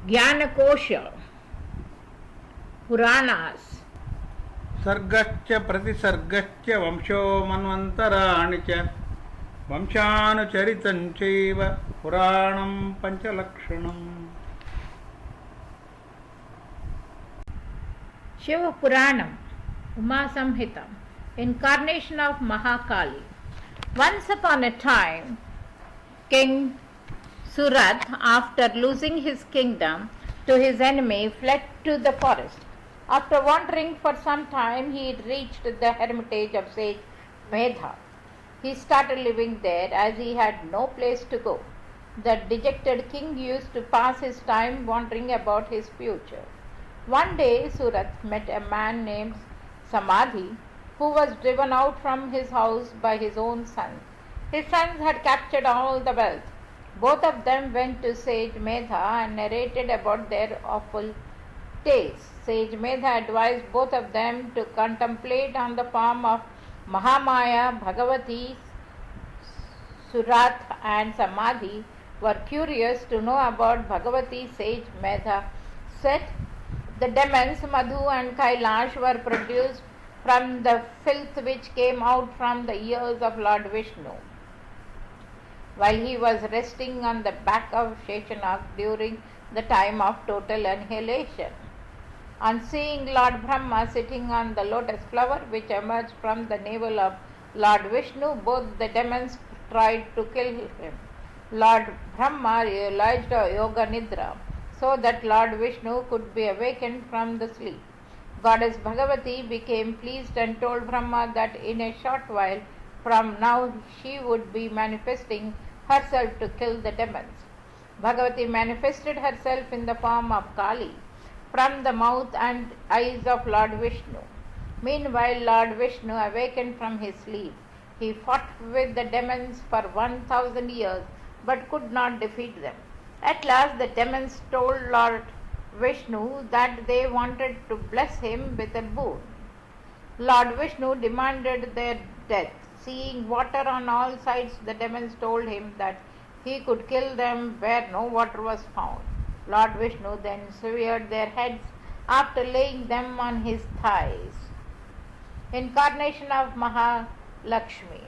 Jnanakosha, Puranas. सर्गश्च प्रतिसर्गश्च वंशो मन्वन्तराणि च वंशानुचरितं चैव पुराणं पञ्चलक्षणम्. Shiva Puranam, Uma Samhita, incarnation of Mahakali. Once upon a time, King Surat, after losing his kingdom to his enemy, fled to the forest. After wandering for some time, he reached the hermitage of sage Medha. He started living there as he had no place to go. The dejected king used to pass his time wondering about his future. One day, Surat met a man named Samadhi, who was driven out from his house by his own sons. His sons had captured all the wealth. Both of them went to sage Medha and narrated about their awful tales. Sage Medha advised both of them to contemplate on the form of Mahamaya, Bhagavati. Surat and Samadhi were curious to know about Bhagavati. Sage Medha said the demons Madhu and Kailash were produced from the filth which came out from the ears of Lord Vishnu while he was resting on the back of Sheshanag during the time of total annihilation. On seeing Lord Brahma sitting on the lotus flower which emerged from the navel of Lord Vishnu, both the demons tried to kill him. Lord Brahma realized Yoga Nidra so that Lord Vishnu could be awakened from the sleep. Goddess Bhagavati became pleased and told Brahma that in a short while from now she would be manifesting herself to kill the demons. Bhagavati manifested herself in the form of Kali from the mouth and eyes of Lord Vishnu. Meanwhile, Lord Vishnu awakened from his sleep. He fought with the demons for 1000 years but could not defeat them. At last, the demons told Lord Vishnu that they wanted to bless him with a boon. Lord Vishnu demanded their death. Seeing water on all sides, the demons told him that he could kill them where no water was found. Lord Vishnu then severed their heads after laying them on his thighs. Incarnation of Mahalakshmi.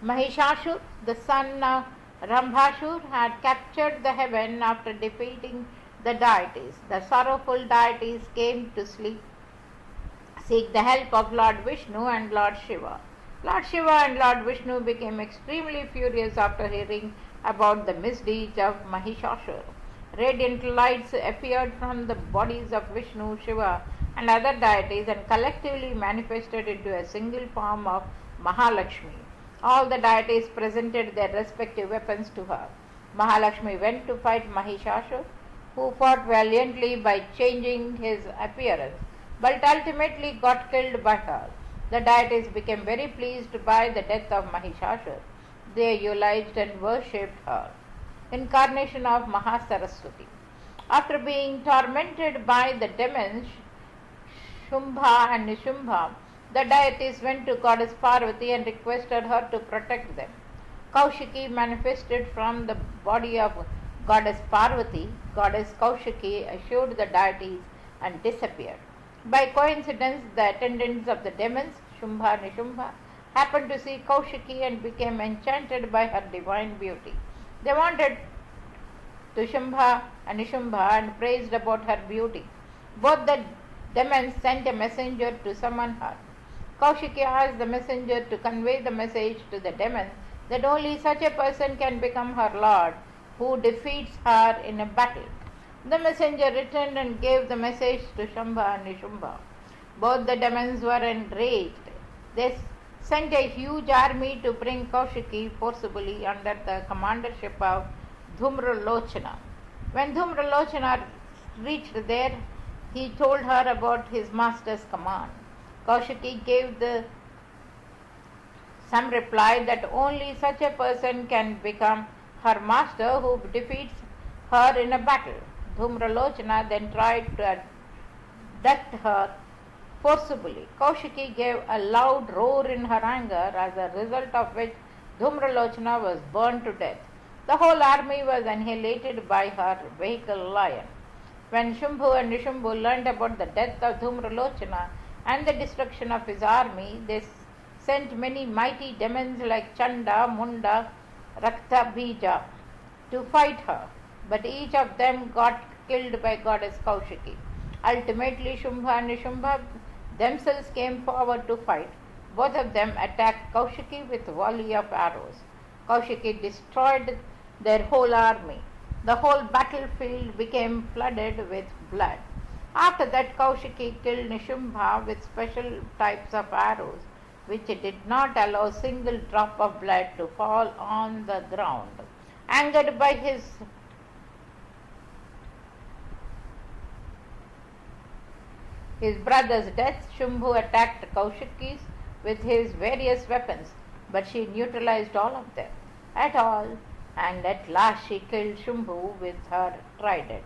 Mahishashur, the son of Rambhashur, had captured the heaven after defeating the deities. The sorrowful deities came to seek the help of Lord Vishnu and Lord Shiva. Lord Shiva and Lord Vishnu became extremely furious after hearing about the misdeeds of Mahishashur. Radiant lights appeared from the bodies of Vishnu, Shiva, and other deities and collectively manifested into a single form of Mahalakshmi. All the deities presented their respective weapons to her. Mahalakshmi went to fight Mahishashur, who fought valiantly by changing his appearance, but ultimately got killed by her. The deities became very pleased by the death of Mahishashur. They eulogized and worshipped her. Incarnation of Mahasaraswati. After being tormented by the demons Shumbha and Nishubha, the deities went to Goddess Parvati and requested her to protect them. Kaushiki manifested from the body of Goddess Parvati. Goddess Kaushiki assured the deities and disappeared. By coincidence, the attendants of the demons, Shumbha and Nishubha, happened to see Kaushiki and became enchanted by her divine beauty. They wanted to Shumbha and Nishubha and praised about her beauty. Both the demons sent a messenger to summon her. Kaushiki asked the messenger to convey the message to the demons that only such a person can become her lord who defeats her in a battle. The messenger returned and gave the message to Shambha and Nishubha. Both the demons were enraged. They sent a huge army to bring Kaushiki forcibly under the commandership of Dhumralochana. When Dhumralochana reached there, he told her about his master's command. Kaushiki gave some reply that only such a person can become her master who defeats her in a battle. Dhumralochana then tried to abduct her forcibly. Kaushiki gave a loud roar in her anger, as a result of which Dhumralochana was burned to death. The whole army was annihilated by her vehicle lion. When Shambhu and Nishambhu learned about the death of Dhumralochana and the destruction of his army, they sent many mighty demons like Chanda, Munda, Rakta, Bija to fight her, but each of them got killed by goddess Kaushiki. Ultimately, Shumbha and Nishambha themselves came forward to fight. Both of them attacked Kaushiki with volley of arrows. Kaushiki destroyed their whole army. The whole battlefield became flooded with blood. After that, Kaushiki killed Nishambha with special types of arrows, which did not allow a single drop of blood to fall on the ground. Angered by his brother's death, Shambhu attacked Kaushiki with his various weapons, but she neutralized all of them and at last she killed Shambhu with her trident.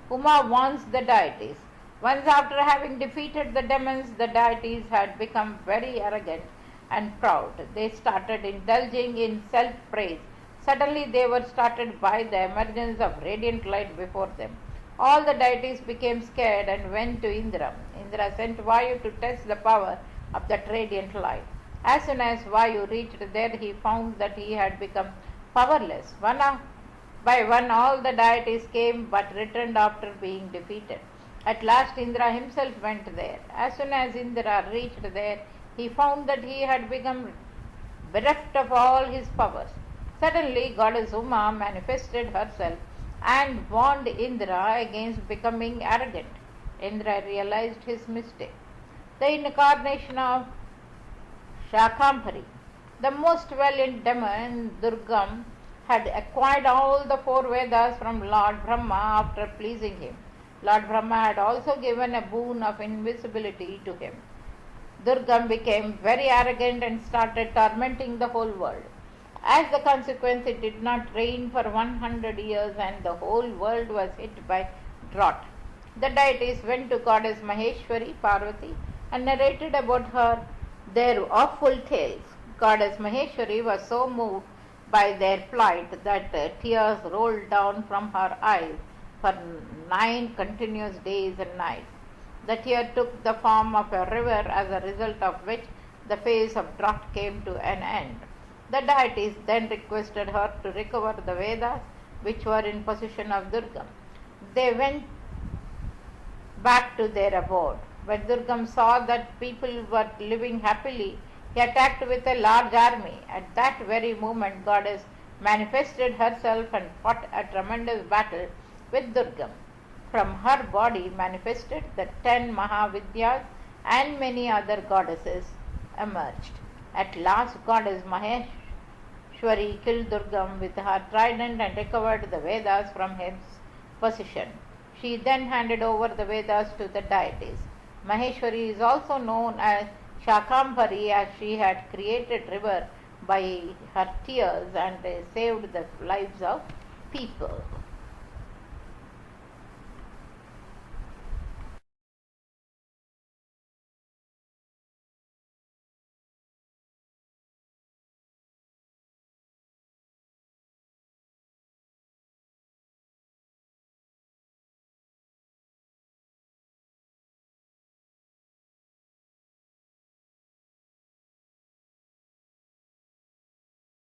Uma warns the deities. Once after having defeated the demons, the deities had become very arrogant and proud. They started indulging in self-praise. Suddenly they were startled by the emergence of radiant light before them. All the deities became scared and went to Indra. Indra sent Vayu to test the power of that radiant light. As soon as Vayu reached there, he found that he had become powerless. One by one, all the deities came but returned after being defeated. At last, Indra himself went there. As soon as Indra reached there, he found that he had become bereft of all his powers. Suddenly, goddess Uma manifested herself and warned Indra against becoming arrogant. Indra realized his mistake. The incarnation of Shakampari, the most valiant demon Durgam, had acquired all the four Vedas from Lord Brahma after pleasing him. Lord Brahma had also given a boon of invisibility to him. Durgam became very arrogant and started tormenting the whole world. As a consequence, it did not rain for 100 years and the whole world was hit by drought. The deities went to goddess Maheshwari, Parvati, and narrated about her their awful tales. Goddess Maheshwari was so moved by their plight that tears rolled down from her eyes for 9 continuous days and nights. The tear took the form of a river, as a result of which the phase of drought came to an end. The deities then requested her to recover the Vedas which were in possession of Durgam. They went back to their abode. When Durgam saw that people were living happily, he attacked with a large army. At that very moment, goddess manifested herself and fought a tremendous battle with Durgam. From her body manifested the 10 Mahavidyas and many other goddesses emerged. At last, goddess Maheshwari killed Durgam with her trident and recovered the Vedas from his possession. She then handed over the Vedas to the deities. Maheshwari is also known as Shakampari, as she had created river by her tears and saved the lives of people.